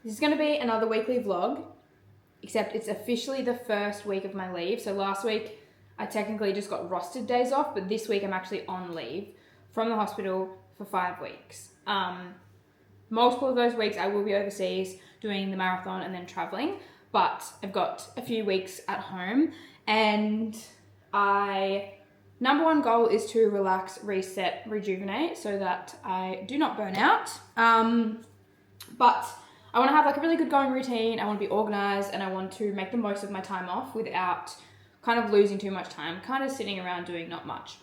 This is going to be another weekly vlog, except it's officially the first week of my leave. So last week I technically just got rostered days off, but this week I'm actually on leave from the hospital for 5 weeks. Multiple of those weeks I will be overseas doing the marathon and then traveling, but I've got a few weeks at home, and number one goal is to relax, reset, rejuvenate so that I do not burn out. But I want to have like a really good going routine. I want to be organized, and I want to make the most of my time off without kind of losing too much time, kind of sitting around doing not much.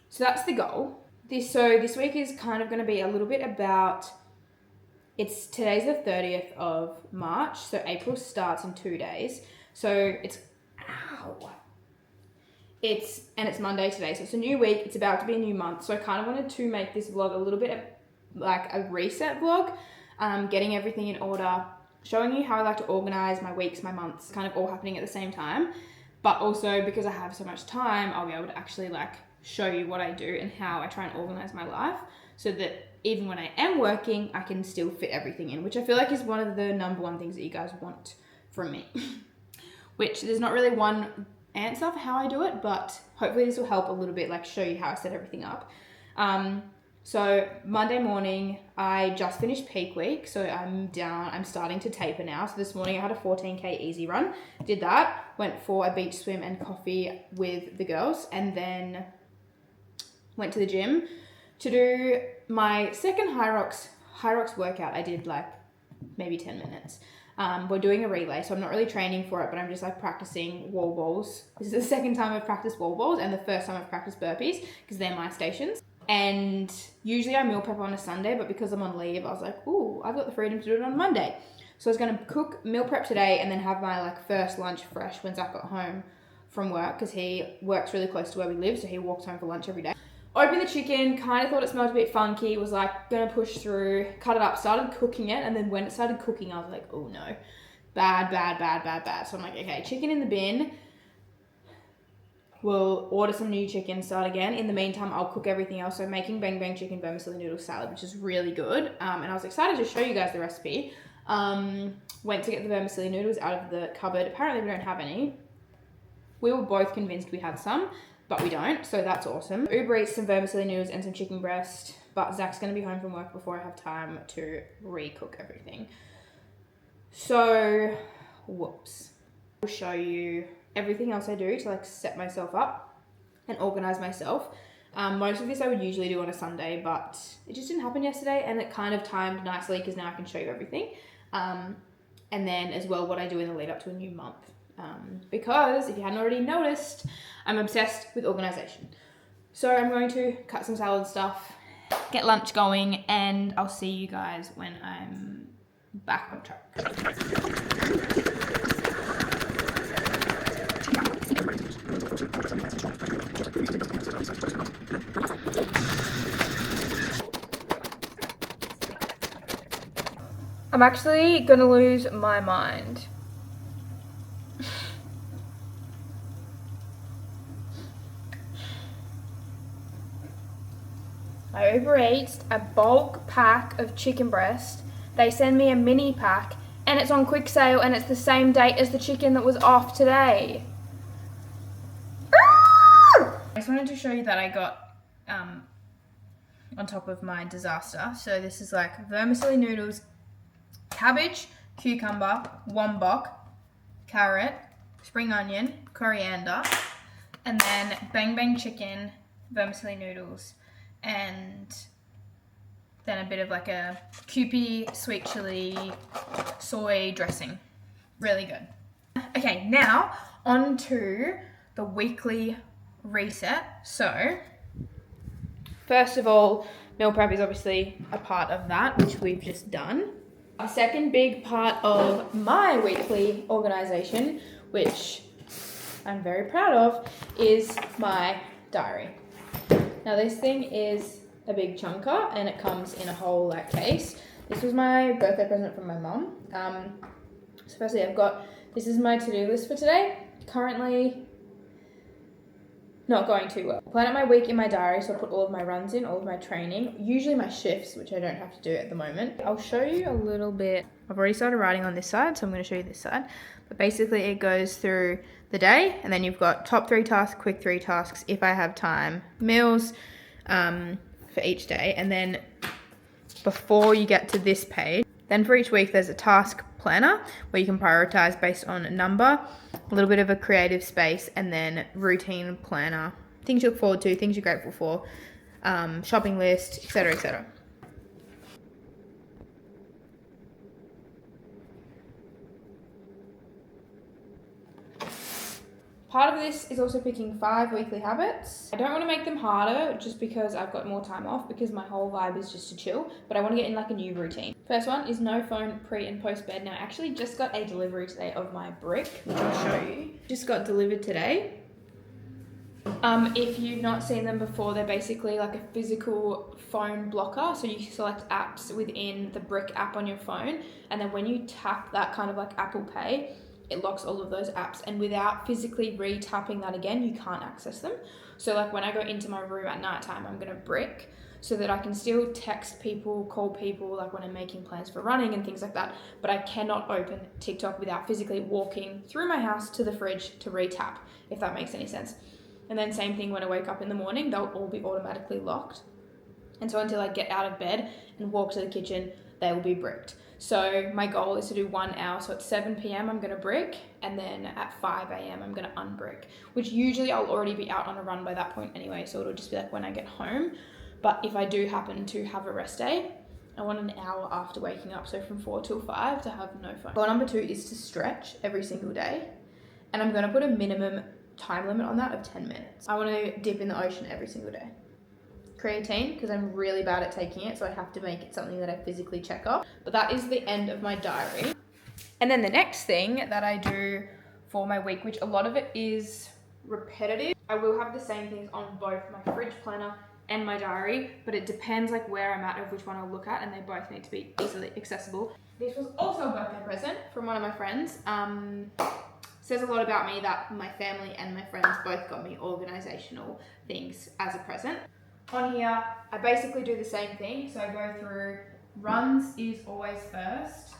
So that's the goal. This week is kind of going to be a little bit about, today's the 30th of March, so April starts in 2 days. So it's Monday today, so it's a new week, it's about to be a new month. So I kind of wanted to make this vlog a little bit of like a reset vlog, getting everything in order, showing you how I like to organize my weeks, my months, kind of all happening at the same time. But also because I have so much time, I'll be able to actually like show you what I do and how I try and organize my life so that even when I am working, I can still fit everything in, which I feel like is one of the number one things that you guys want from me. Which there's not really one answer for how I do it, but hopefully this will help a little bit, like show you how I set everything up. So Monday morning, I just finished peak week, so I'm starting to taper now. So this morning I had a 14K easy run, did that, went for a beach swim and coffee with the girls, and then went to the gym to do my second high rocks workout. I did like maybe 10 minutes. We're doing a relay, so I'm not really training for it, but I'm just like practicing wall balls. This is the second time I've practiced wall balls and the first time I've practiced burpees because they're my stations. And usually I meal prep on a Sunday, but because I'm on leave, I was like, ooh, I've got the freedom to do it on Monday. So I was going to meal prep today and then have my like first lunch fresh when Zach got home from work, because he works really close to where we live, so he walks home for lunch every day. Opened the chicken, kind of thought it smelled a bit funky, was like gonna push through, cut it up, started cooking it, and then when it started cooking, I was like, oh no, bad. So I'm like, okay, chicken in the bin. We'll order some new chicken, start again. In the meantime, I'll cook everything else. So I'm making bang bang chicken vermicelli noodle salad, which is really good. And I was excited to show you guys the recipe. Went to get the vermicelli noodles out of the cupboard. Apparently we don't have any. We were both convinced we had some, but we don't, so that's awesome. Uber Eats some vermicelli noodles and some chicken breast, but Zach's gonna be home from work before I have time to re-cook everything. So, whoops. I'll show you everything else I do to like set myself up and organize myself. Most of this I would usually do on a Sunday, but it just didn't happen yesterday, and it kind of timed nicely because now I can show you everything. And then as well what I do in the lead up to a new month. Because if you hadn't already noticed, I'm obsessed with organization. So I'm going to cut some salad stuff, get lunch going, and I'll see you guys when I'm back on track. I'm actually gonna lose my mind. I Uber Eats a bulk pack of chicken breast. They send me a mini pack and it's on quick sale and it's the same date as the chicken that was off today. I just wanted to show you that I got on top of my disaster. So this is like vermicelli noodles, cabbage, cucumber, wombok, carrot, spring onion, coriander, and then bang bang chicken, vermicelli noodles, and then a bit of like a Kewpie sweet chili soy dressing. Really good. Okay, now on to the weekly reset. So first of all, meal prep is obviously a part of that, which we've just done. The second big part of my weekly organization, which I'm very proud of, is my diary. Now this thing is a big chunker and it comes in a whole like case. This was my birthday present from my mum. So firstly this is my to-do list for today. Currently not going too well. Plan out my week in my diary, so I put all of my runs in, all of my training, usually my shifts, which I don't have to do at the moment. I'll show you a little bit. I've already started writing on this side, so I'm going to show you this side. But basically it goes through the day, and then you've got top 3 tasks, quick 3 tasks, if I have time, meals for each day. And then before you get to this page, then for each week there's a task planner where you can prioritize based on a number, a little bit of a creative space, and then routine planner, things you look forward to, things you're grateful for, shopping list, etc., etc. Part of this is also picking 5 weekly habits. I don't want to make them harder just because I've got more time off, because my whole vibe is just to chill, but I want to get in like a new routine. First one is no phone pre and post bed. Now I actually just got a delivery today of my brick, which I'll show you. Just got delivered today. If you've not seen them before, they're basically like a physical phone blocker. So you select apps within the brick app on your phone, and then when you tap that, kind of like Apple Pay, it locks all of those apps, and without physically re-tapping that again, you can't access them. So like when I go into my room at nighttime, I'm gonna brick so that I can still text people, call people, like when I'm making plans for running and things like that, but I cannot open TikTok without physically walking through my house to the fridge to re-tap, if that makes any sense. And then same thing when I wake up in the morning, they'll all be automatically locked. And so until I get out of bed and walk to the kitchen, they will be bricked. So my goal is to do 1 hour. So at 7 p.m. I'm gonna brick, and then at 5 a.m. I'm gonna unbrick, which usually I'll already be out on a run by that point anyway. So it'll just be like when I get home. But if I do happen to have a rest day, I want an hour after waking up. So from 4 till 5 to have no phone. Goal number 2 is to stretch every single day. And I'm gonna put a minimum time limit on that of 10 minutes. I wanna dip in the ocean every single day. Creatine, because I'm really bad at taking it, so I have to make it something that I physically check off. But that is the end of my diary. And then the next thing that I do for my week, which a lot of it is repetitive, I will have the same things on both my fridge planner and my diary, but it depends like where I'm at of which one I'll look at, and they both need to be easily accessible. This was also a birthday present from one of my friends. Says a lot about me that my family and my friends both got me organizational things as a present. On here, I basically do the same thing. So I go through runs is always first.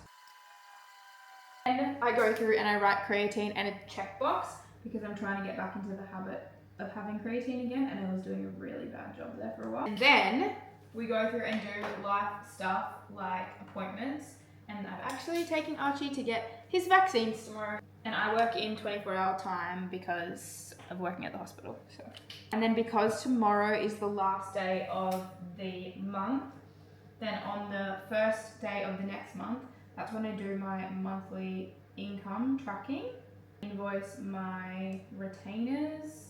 And I go through and I write creatine and a checkbox because I'm trying to get back into the habit of having creatine again, and I was doing a really bad job there for a while. And then we go through and do life stuff like appointments, and I'm actually taking Archie to get his vaccines tomorrow. And I work in 24-hour time because of working at the hospital. So. And then because tomorrow is the last day of the month, then on the first day of the next month, that's when I do my monthly income tracking, invoice my retainers.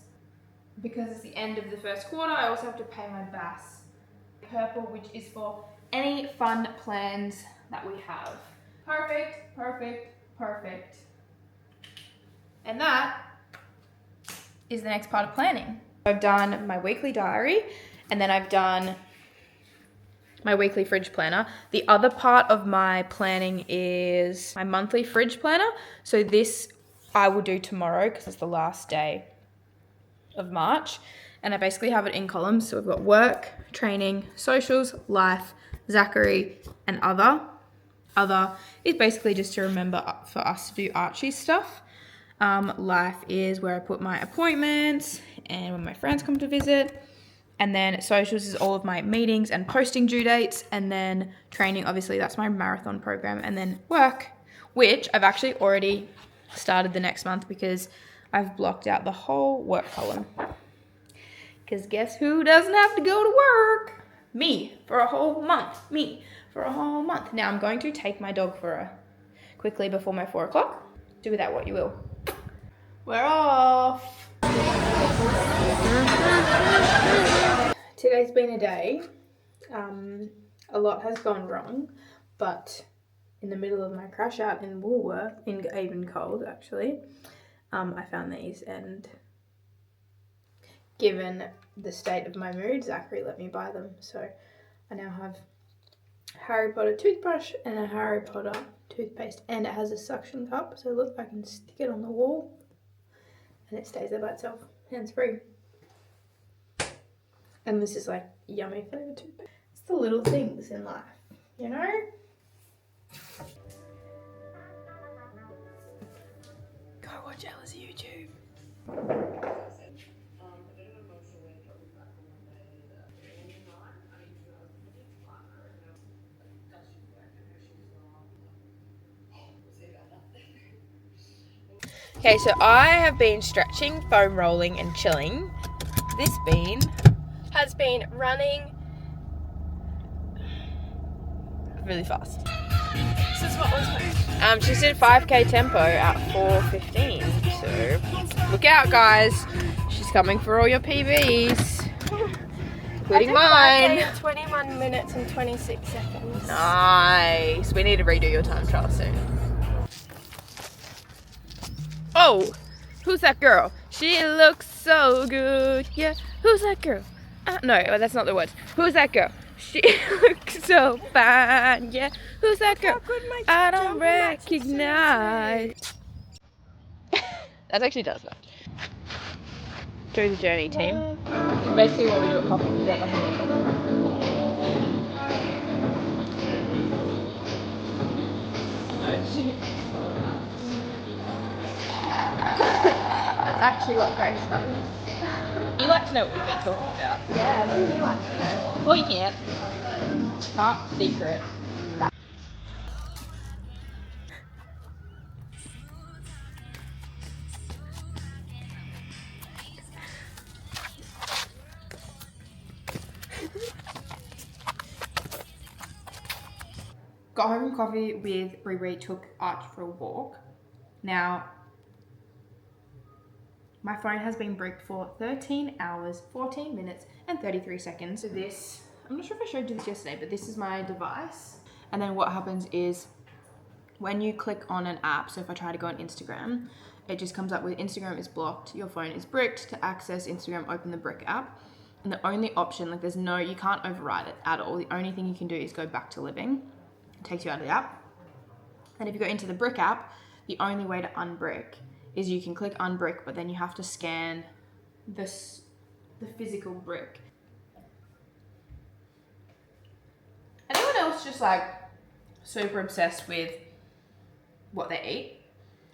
Because it's the end of the first quarter, I also have to pay my BAS. Purple, which is for any fun plans that we have. Perfect, perfect, perfect. And that is the next part of planning. I've done my weekly diary, and then I've done my weekly fridge planner. The other part of my planning is my monthly fridge planner. So this I will do tomorrow because it's the last day of March. And I basically have it in columns. So we've got work, training, socials, life, Zachary, and other. Other is basically just to remember for us to do Archie stuff. Life is where I put my appointments and when my friends come to visit. And then socials is all of my meetings and posting due dates. And then training, obviously that's my marathon program. And then work, which I've actually already started the next month because I've blocked out the whole work column. Because guess who doesn't have to go to work? Me, for a whole month. Me, for a whole month. Now I'm going to take my dog for a quickly before my 4 o'clock. Do with that what you will. We're off. Today's been a day. A lot has gone wrong, but in the middle of my crash out in Woolworth, in even cold actually, I found these, and given the state of my mood, Zachary let me buy them. So I now have a Harry Potter toothbrush and a Harry Potter toothpaste, and it has a suction cup, so look, I can stick it on the wall and it stays there by itself, hands free. And this is like yummy flavour too. It's the little things in life, you know? Go watch Ella's YouTube. Okay, so I have been stretching, foam rolling and chilling. This bean has been running really fast. This is what was she did 5k tempo at 4:15. So look out, guys. She's coming for all your PBs, including mine. 5K in 21 minutes and 26 seconds. Nice. We need to redo your time trial soon. Oh, who's that girl? She looks so good. Yeah, who's that girl? No, that's not the words. Who's that girl? She looks so fine. Yeah, who's that girl? I don't recognize. That actually does that. Through the journey, team. Basically, what we do at coffee is that That's actually what Grace does. You like to know what we've been talking about. Yeah, I do like to know. Well, you can't. Top secret. Got home from coffee with Riri, took Arch for a walk. Now, my phone has been bricked for 13 hours, 14 minutes, and 33 seconds. So this, I'm not sure if I showed you this yesterday, but this is my device. And then what happens is when you click on an app, so if I try to go on Instagram, it just comes up with Instagram is blocked, your phone is bricked. To access Instagram, open the brick app. And the only option, like you can't override it at all. The only thing you can do is go back to living. It takes you out of the app. And if you go into the brick app, the only way to unbrick is you can click unbrick, but then you have to scan the physical brick. Anyone else just like super obsessed with what they eat?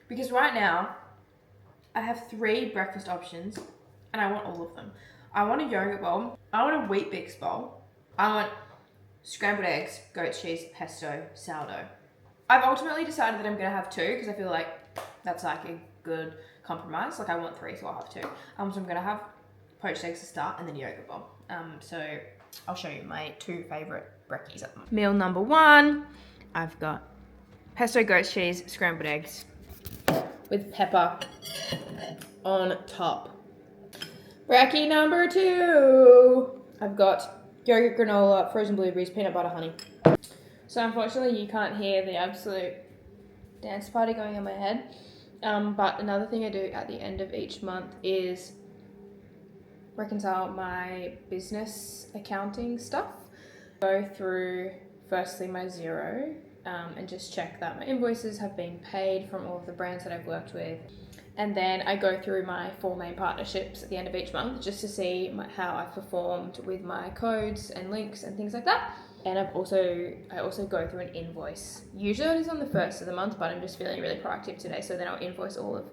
Because right now, I have 3 breakfast options and I want all of them. I want a yogurt bowl, I want a Wheat Bix bowl, I want scrambled eggs, goat cheese, pesto, sourdough. I've ultimately decided that I'm gonna have 2 because I feel like that's like a good compromise. Like I want 3, so I'll have 2. So I'm gonna have poached eggs to start and then yogurt bowl. So I'll show you my 2 favorite brekkies at the moment. Meal number 1, I've got pesto goat cheese, scrambled eggs with pepper on top. Brekkie number 2, I've got yogurt granola, frozen blueberries, peanut butter, honey. So unfortunately you can't hear the absolute dance party going in my head. But another thing I do at the end of each month is reconcile my business accounting stuff. Go through firstly my Xero and just check that my invoices have been paid from all of the brands that I've worked with. And then I go through my 4 main partnerships at the end of each month just to see how I've performed with my codes and links and things like that. And I also go through an invoice. Usually it is on the 1st of the month, but I'm just feeling really proactive today. So then I'll invoice all of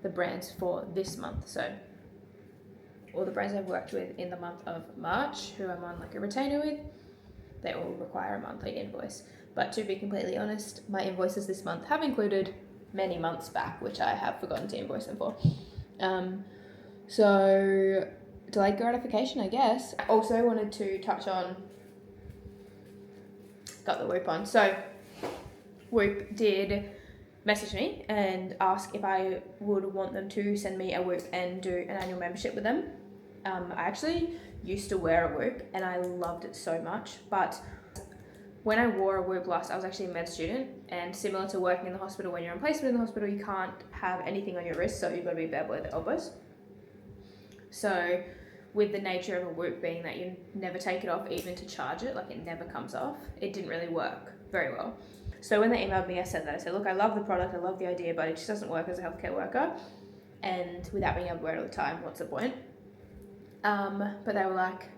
the brands for this month. So all the brands I've worked with in the month of March, who I'm on like a retainer with, they all require a monthly invoice. But to be completely honest, my invoices this month have included many months back, which I have forgotten to invoice them for. So delayed gratification, I guess. I also wanted to touch on, got the Whoop on. So Whoop did message me and ask if I would want them to send me a Whoop and do an annual membership with them. I actually used to wear a Whoop and I loved it so much, but when I wore a Whoop last, I was actually a med student, and similar to working in the hospital, when you're on placement in the hospital, you can't have anything on your wrist, so you've got to be bare below the elbows. So with the nature of a Whoop being that you never take it off even to charge it, like it never comes off, it didn't really work very well. So when they emailed me, I said that. I said, look, I love the product, I love the idea, but it just doesn't work as a healthcare worker, and without being able to wear it all the time, what's the point? But they were like,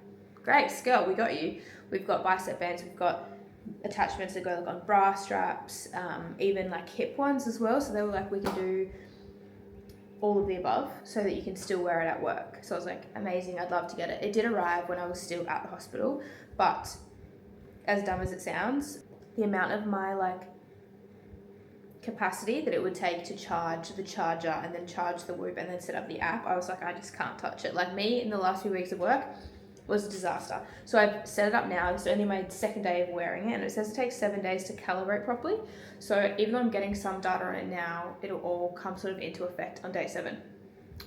Grace, girl, we got you. We've got bicep bands, we've got attachments that go like on bra straps, even like hip ones as well. So they were like, we can do all of the above so that you can still wear it at work. So I was like, amazing, I'd love to get it. It did arrive when I was still at the hospital, but as dumb as it sounds, the amount of my like capacity that it would take to charge the charger and then charge the Whoop and then set up the app, I was like, I just can't touch it. Like me in the last few weeks of work was a disaster. So I've set it up now. It's only my second day of wearing it, and it says it takes 7 days to calibrate properly. So even though I'm getting some data on it now, it'll all come sort of into effect on day 7.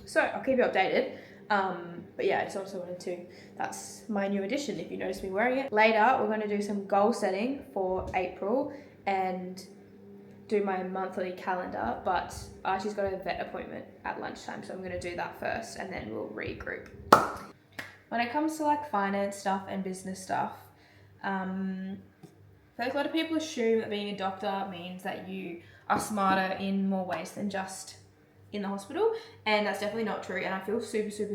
So I'll keep you updated. But yeah, I just also wanted to, that's my new addition if you notice me wearing it. Later, we're going to do some goal setting for April and do my monthly calendar, but Archie's got a vet appointment at lunchtime, so I'm going to do that first and then we'll regroup. When it comes to like finance stuff and business stuff, I feel like a lot of people assume that being a doctor means that you are smarter in more ways than just in the hospital, and that's definitely not true. And I feel super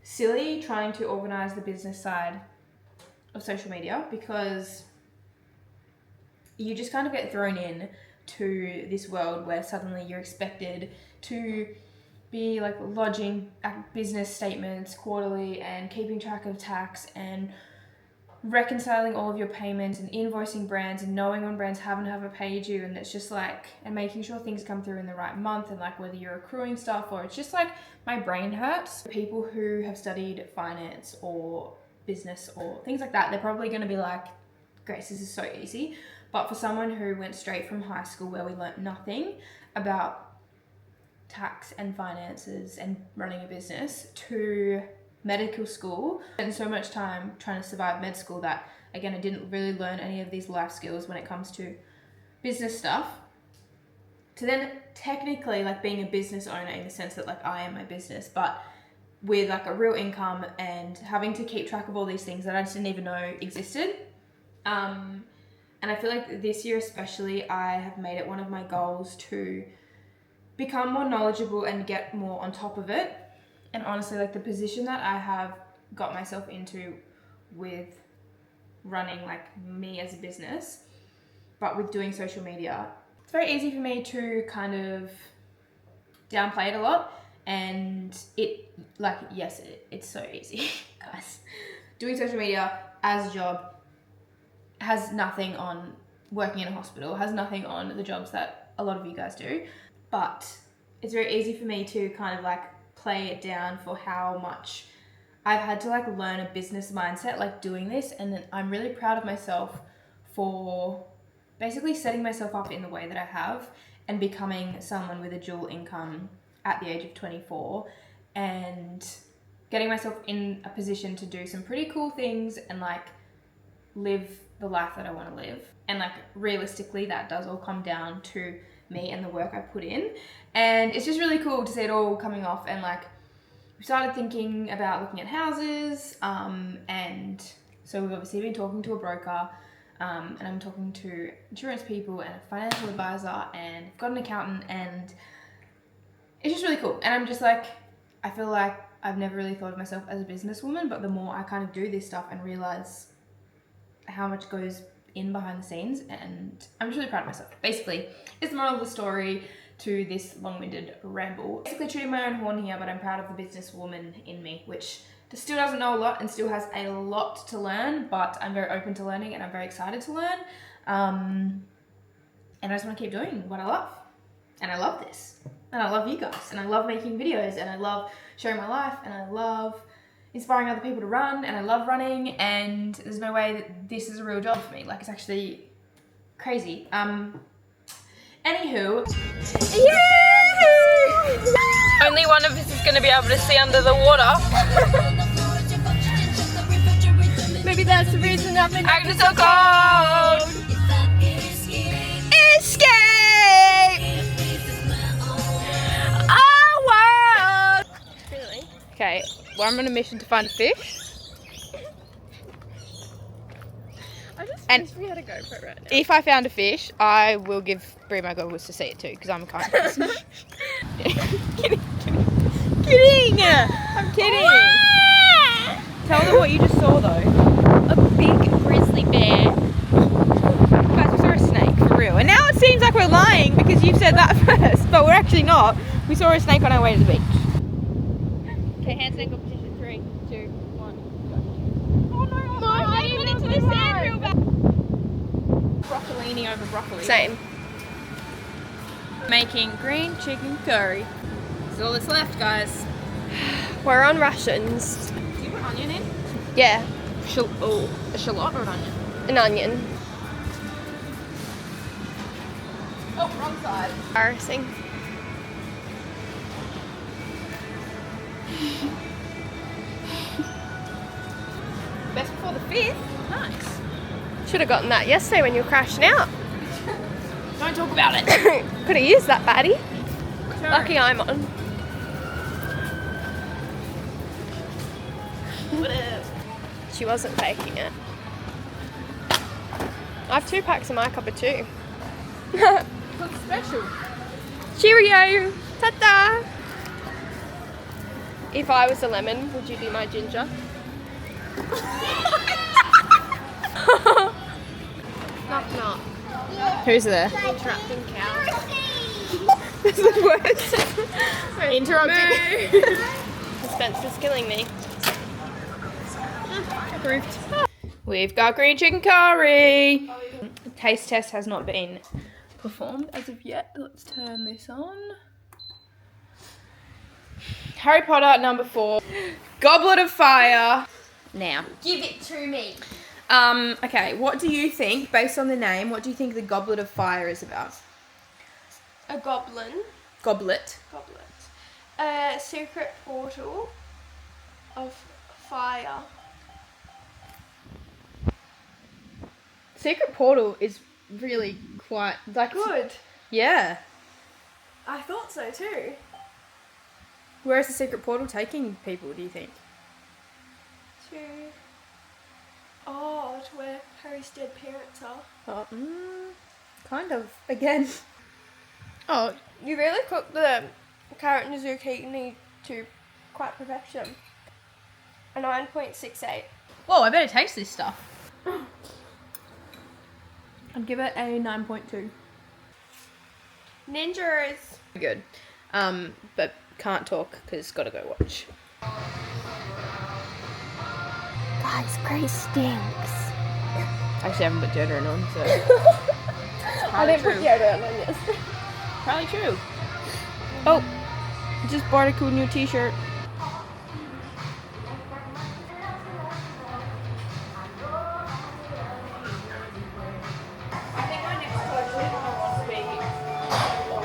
silly trying to organize the business side of social media, because you just kind of get thrown in to this world where suddenly you're expected to be like lodging business statements quarterly and keeping track of tax and reconciling all of your payments and invoicing brands and knowing when brands haven't paid you, and it's just like, and making sure things come through in the right month, and like whether you're accruing stuff or it's just like, my brain hurts. People who have studied finance or business or things like that, they're probably going to be like, Grace, this is so easy. But for someone who went straight from high school where we learnt nothing about tax and finances and running a business to medical school, and so much time trying to survive med school that, again, I didn't really learn any of these life skills when it comes to business stuff, to then technically like being a business owner in the sense that like I am my business, but with like a real income and having to keep track of all these things that I just didn't even know existed. And I feel like this year especially, I have made it one of my goals to become more knowledgeable and get more on top of it. And honestly, like the position that I have got myself into with running like me as a business, but with doing social media, it's very easy for me to kind of downplay it a lot. And it, like, yes, it's so easy, guys. Doing social media as a job has nothing on working in a hospital, has nothing on the jobs that a lot of you guys do. But it's very easy for me to kind of like play it down for how much I've had to like learn a business mindset like doing this. And then I'm really proud of myself for basically setting myself up in the way that I have and becoming someone with a dual income at the age of 24 and getting myself in a position to do some pretty cool things and like live the life that I want to live. And like realistically, that does all come down to me and the work I put in. And it's just really cool to see it all coming off. And like we started thinking about looking at houses, and so we've obviously been talking to a broker, and I'm talking to insurance people and a financial advisor, and I've got an accountant, and it's just really cool. And I'm just like, I feel like I've never really thought of myself as a businesswoman, but the more I kind of do this stuff and realize how much goes in behind the scenes, and I'm just really proud of myself. Basically, it's the moral of the story to this long-winded ramble. Basically tooting my own horn here, but I'm proud of the businesswoman in me, which still doesn't know a lot and still has a lot to learn, but I'm very open to learning and I'm very excited to learn. And I just want to keep doing what I love. And I love this. And I love you guys. And I love making videos. And I love sharing my life. And I love inspiring other people to run. And I love running. And there's no way that this is a real job for me. Like, it's actually crazy. Anywho. Yay! Only one of us is going to be able to see under the water. Maybe that's the reason I'm in so cold. Escape! Our world! Really? Okay, well, I'm on a mission to find a fish. I just wish we had a GoPro right now. If I found a fish, I will give Brie my goggles to see it too, because I'm a kind person. Kidding. I'm kidding. Tell them what you just saw though. A big grizzly bear. Guys, we saw a snake, for real. And now it seems like we're lying because you've said that first, but we're actually not. We saw a snake on our way to the beach. Okay, handstand competition. 3, 2, 1, go. Oh no, I went into the sand real bad. Broccolini over broccoli. Same. Making green chicken curry. That's all that's left, guys. We're on rations. Do you put onion in? Yeah, A shallot or an onion? an onion. Oh, wrong side. Embarrassing. Best before the 5th. Nice. Should have gotten that yesterday when you were crashing out. Don't talk about it. Could have used that, baddie. Lucky I'm on. She wasn't faking it. I have 2 packs of my cup of tea. What's special? Cheerio! Ta-da! If I was a lemon, would you be my ginger? Knock knock. Who's there? Interrupting cow. This is the worst. Interrupting. Spencer's killing me. Approved. We've got green chicken curry. The taste test has not been performed as of yet. Let's turn this on. Harry Potter number 4. Goblet of Fire. Now. Give it to me. Okay, what do you think, based on the name, what do you think the Goblet of Fire is about? A goblin. Goblet. Goblet. A secret portal of fire. Secret Portal is really quite, like... Good. Yeah. I thought so too. Where is the Secret Portal taking people, do you think? To where Harry's dead parents are. Oh, kind of, again. Oh, you really cooked the carrot and the zucchini to quite perfection. A 9.68. Whoa, I better taste this stuff. I'd give it a 9.2. Ninjas. Good. But can't talk because gotta go watch. Guys, Grace stinks. Actually, I haven't put deodorant on, so. I didn't put deodorant on this. Probably true. Oh, just bought a cool new t-shirt. I think my next question I want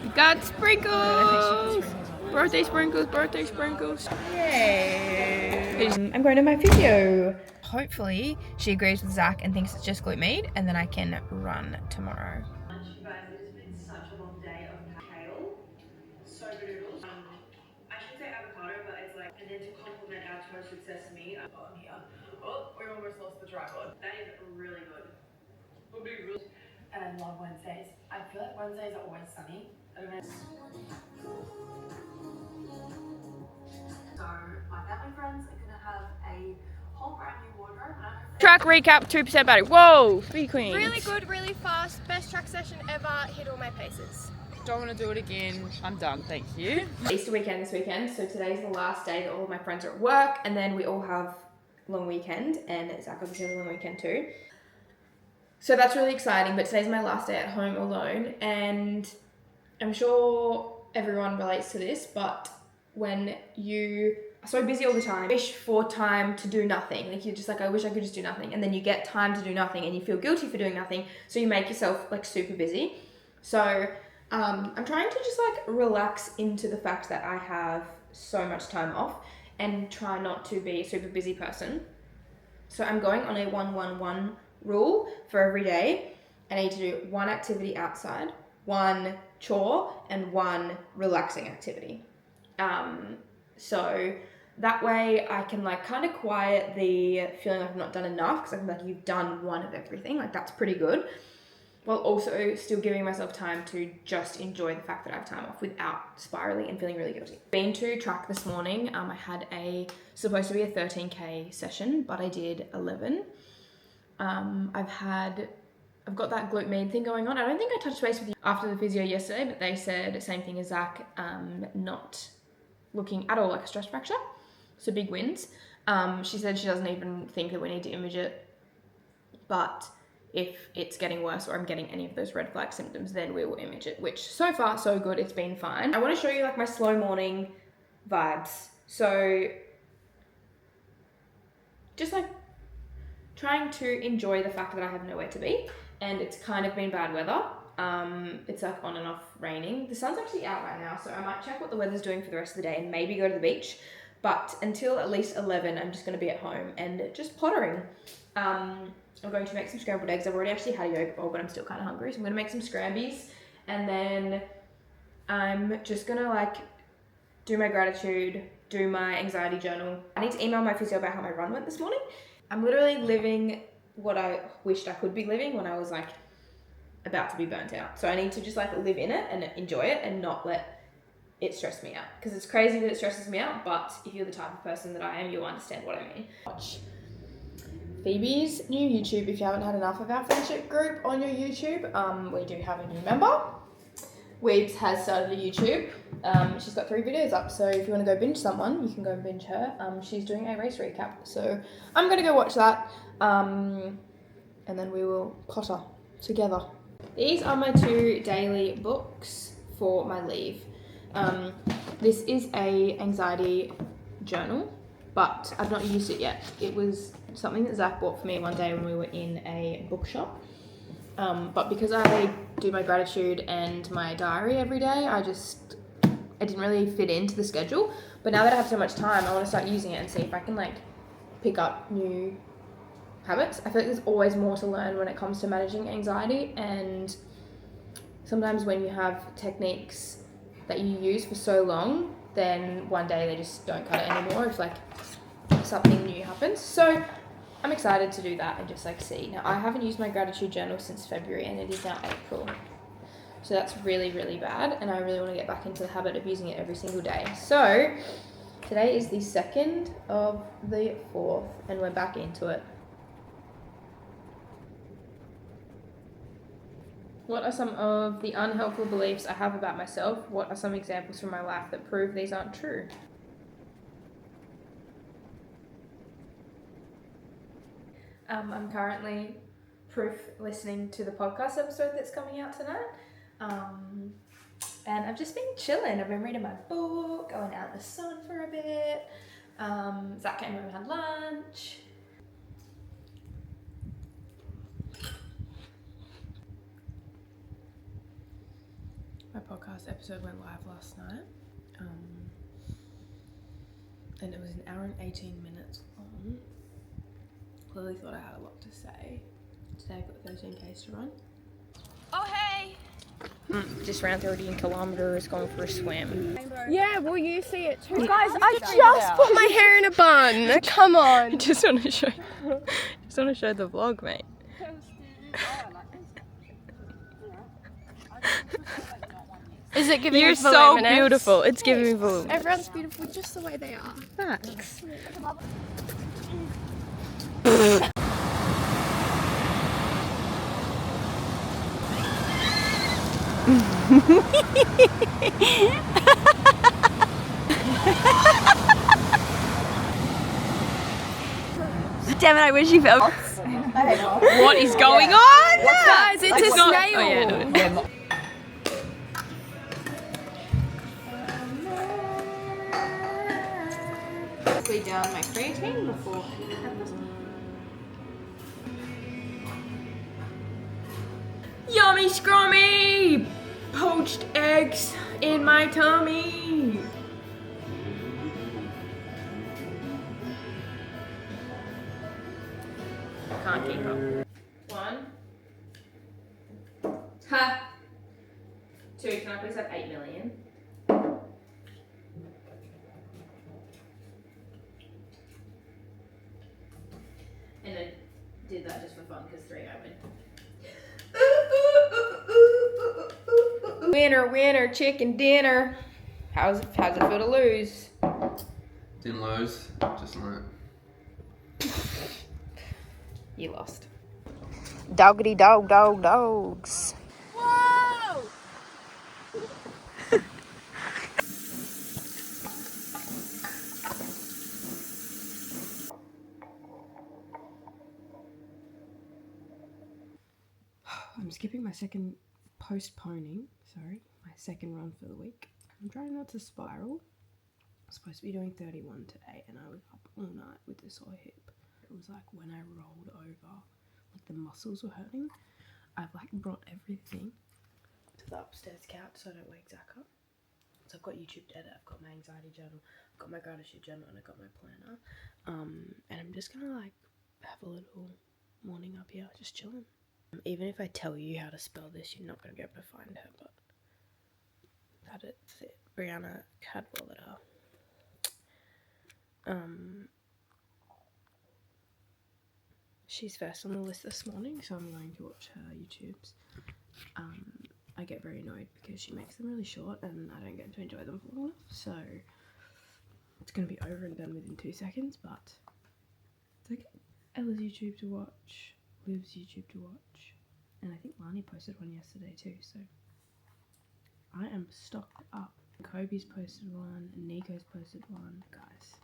to be got sprinkles! Birthday sprinkles, birthday sprinkles. Yay! I'm going to my physio. Hopefully she agrees with Zach and thinks it's just glute med, and then I can run tomorrow. You guys, it has been such a long day of kale, soba noodles. I should say avocado, but it's like, and then to complement our toasted sesame on here. Oh, we almost lost the tripod. That is really good. Would be really. And I love Wednesdays. I feel like Wednesdays are always sunny. I don't know. So my family friends are gonna have a whole brand new wardrobe, and I hope Track recap, 2% battery. Whoa, speed queen. Really good, really fast. Best track session ever. Hit all my paces. Don't want to do it again. I'm done, thank you. Easter weekend this weekend, so today's the last day that all of my friends are at work, and then we all have long weekend, and Zach obviously has a long weekend too. So that's really exciting, but today's my last day at home alone, and I'm sure everyone relates to this, but when you are so busy all the time, wish for time to do nothing. Like you're just like, I wish I could just do nothing. And then you get time to do nothing and you feel guilty for doing nothing. So you make yourself like super busy. So I'm trying to just like relax into the fact that I have so much time off and try not to be a super busy person. So I'm going on a 1-1-1 rule for every day. I need to do 1 activity outside, 1 chore, and 1 relaxing activity. So that way I can like kind of quiet the feeling like I've not done enough, because I'm like, you've done 1 of everything, like that's pretty good. while also still giving myself time to just enjoy the fact that I have time off without spiraling and feeling really guilty. Been to track this morning. I had supposed to be a 13K session, but I did 11. I've got that glute med thing going on. I don't think I touched base with you after the physio yesterday, but they said same thing as Zach, not looking at all like a stress fracture. So big wins. She said she doesn't even think that we need to image it, but if it's getting worse or I'm getting any of those red flag symptoms, then we will image it, which so far so good. It's been fine. I want to show you like my slow morning vibes. So just like trying to enjoy the fact that I have nowhere to be, and it's kind of been bad weather. It's like on and off raining. The sun's actually out right now, so I might check what the weather's doing for the rest of the day and maybe go to the beach. But until at least 11, I'm just going to be at home and just pottering. I'm going to make some scrambled eggs. I've already actually had a yogurt bowl, but I'm still kind of hungry. So I'm going to make some scrambies, and then I'm just going to like do my gratitude, do my anxiety journal. I need to email my physio about how my run went this morning. I'm literally living what I wished I could be living when I was like about to be burnt out. So I need to just like live in it and enjoy it and not let it stress me out. Because it's crazy that it stresses me out, but if you're the type of person that I am, you'll understand what I mean. Watch Phoebe's new YouTube. If you haven't had enough of our friendship group on your YouTube, we do have a new member. Weebs has started a YouTube. She's got 3 videos up, so if you want to go binge someone, you can go binge her. She's doing a race recap, so I'm going to go watch that, and then we will potter together. These are my 2 daily books for my leave. This is a anxiety journal, but I've not used it yet. It was something that Zach bought for me one day when we were in a bookshop. But because I do my gratitude and my diary every day, I didn't really fit into the schedule. But now that I have so much time, I want to start using it and see if I can like pick up new habits. I feel like there's always more to learn when it comes to managing anxiety, and sometimes when you have techniques that you use for so long, then one day they just don't cut it anymore if like something new happens. So I'm excited to do that and just like see. Now I haven't used my gratitude journal since February and it is now April. So that's really, really bad, and I really want to get back into the habit of using it every single day. So today is the 2nd of the 4th and we're back into it. What are some of the unhelpful beliefs I have about myself? What are some examples from my life that prove these aren't true? I'm currently proof listening to the podcast episode that's coming out tonight. And I've just been chilling. I've been reading my book, going out in the sun for a bit. Zach came home and had lunch. My podcast episode went live last night. And it was an hour and 18 minutes long. Clearly thought I had a lot to say. Today I've got 13Ks to run. Oh, hey! Just ran 13 kilometers going for a swim. Yeah, well, you see it too. Guys, I just put my hair in a bun. Come on. Just want to show the vlog, mate. Is it giving You're so beautiful. It's giving me voluminous. Everyone's beautiful just the way they are. Thanks. Damn it, I wish you felt. What is going on? Guys, it's a snail. Oh, yeah, no. Lay down my creatine before. Yummy scrummy! Poached eggs in my tummy. Can't keep up. 1. Ha! 2. Can I please have 8 million? And I did that just for fun because 3 I win. Winner, winner, chicken dinner. How's it feel to lose? Didn't lose, just learnt. You lost. Doggity dog, dogs. Whoa! I'm skipping my second my second run for the week. I'm trying not to spiral. I'm supposed to be doing 31 today and I was up all night with this sore hip. It was like when I rolled over, like the muscles were hurting. I've like brought everything to the upstairs couch so I don't wake Zach up. So I've got YouTube Data, I've got my anxiety journal, I've got my gratitude journal, and I've got my planner. And I'm just gonna like have a little morning up here, just chilling. Even if I tell you how to spell this, you're not gonna be able to find her, but that's it. Brianna Cadwallader. She's first on the list this morning, so I'm going to watch her YouTubes. I get very annoyed because she makes them really short and I don't get to enjoy them for long enough, so it's going to be over and done within 2 seconds, but it's okay. Ella's YouTube to watch, Liv's YouTube to watch, and I think Lani posted one yesterday too, so I am stocked up. Kobe's posted one, and Nico's posted one. Guys,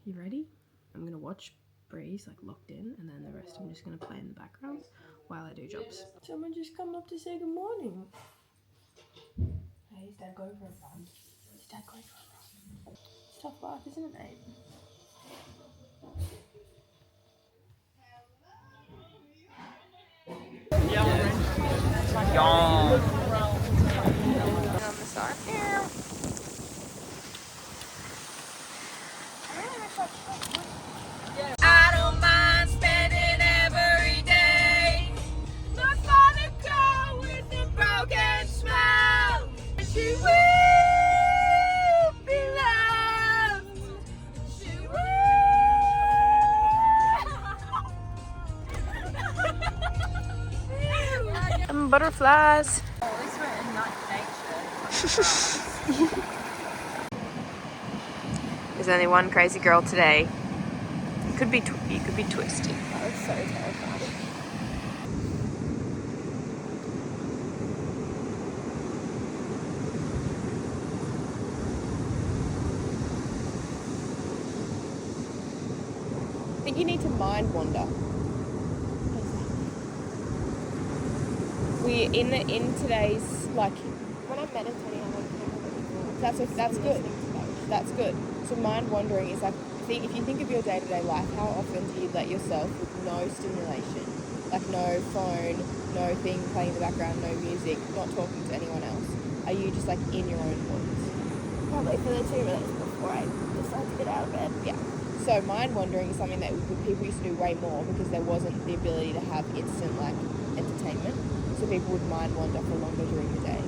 you ready? I'm going to watch Breeze like locked in, and then the rest I'm just going to play in the background while I do jobs. Someone just come up to say good morning. Hey, is Dad going for a run? Is Dad going for a run? It's tough life, isn't it, mate? Yawn. On the side. Yeah. I don't mind spending every day. Not fun to go with a broken smile. She will be loved. She will. And butterflies. There's only one crazy girl today. You could be twisted. That was so terrifying. I think you need to mind wander. We in today's like When I'm meditating, I'm like, that's good. That's good. So mind wandering is like if you think of your day-to-day life, how often do you let yourself with no stimulation, like no phone, no thing playing in the background, no music, not talking to anyone else? Are you just like in your own thoughts? probably for the 2 minutes before I decide to get out of bed. Yeah. So mind wandering is something that people used to do way more because there wasn't the ability to have instant like entertainment. So people would mind wander for longer during the day.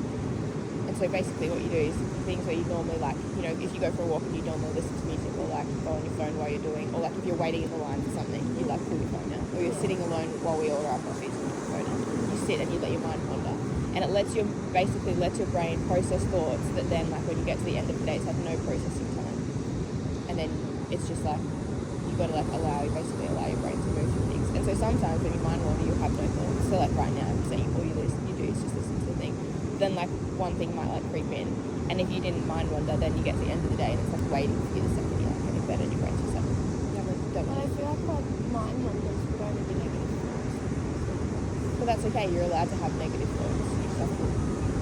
And so basically what you do is things where you normally like, you know, if you go for a walk and you normally listen to music or like go on your phone while you're doing, or like if you're waiting in the line for something, you like pull your phone out. Or you're sitting alone while we order our coffees and your phone out. You sit and you let your mind wander. And it lets your brain process thoughts that then like when you get to the end of the day it's like no processing time. And then it's just like you've got to like allow your brain to move through things. And so sometimes when you mind wander you'll have no thoughts. So like right now I'm saying all you do is just listen to the thing. Then like one thing might like creep in, and if you didn't mind wander then you get to the end of the day and it's like waiting for you the second you're like getting better and your brain's just like don't But I mind. feel like my mind wanders would only be negative thoughts. But that's okay, you're allowed to have negative thoughts. You just have to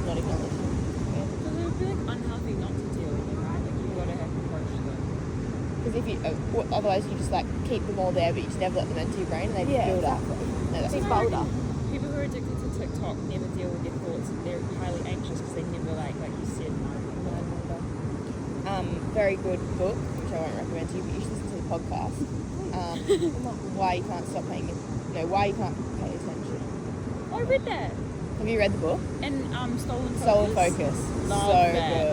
not acknowledge them. Because it would be like unhealthy not to deal with it, right? Like you gotta have approach them. Because if you, otherwise you just like keep them all there, but you just never let them enter your brain and they just build up. No, that's Big not boulder. People who are addicted to TikTok never deal with their thoughts. They're highly anxious because they never like you said, mind wander. Very good book, which I won't recommend to you, but you should listen to the podcast. Why you can't stop paying, why you can't pay attention. I read that. Have you read the book? And Stolen Focus. Stolen Focus. Love So that. good.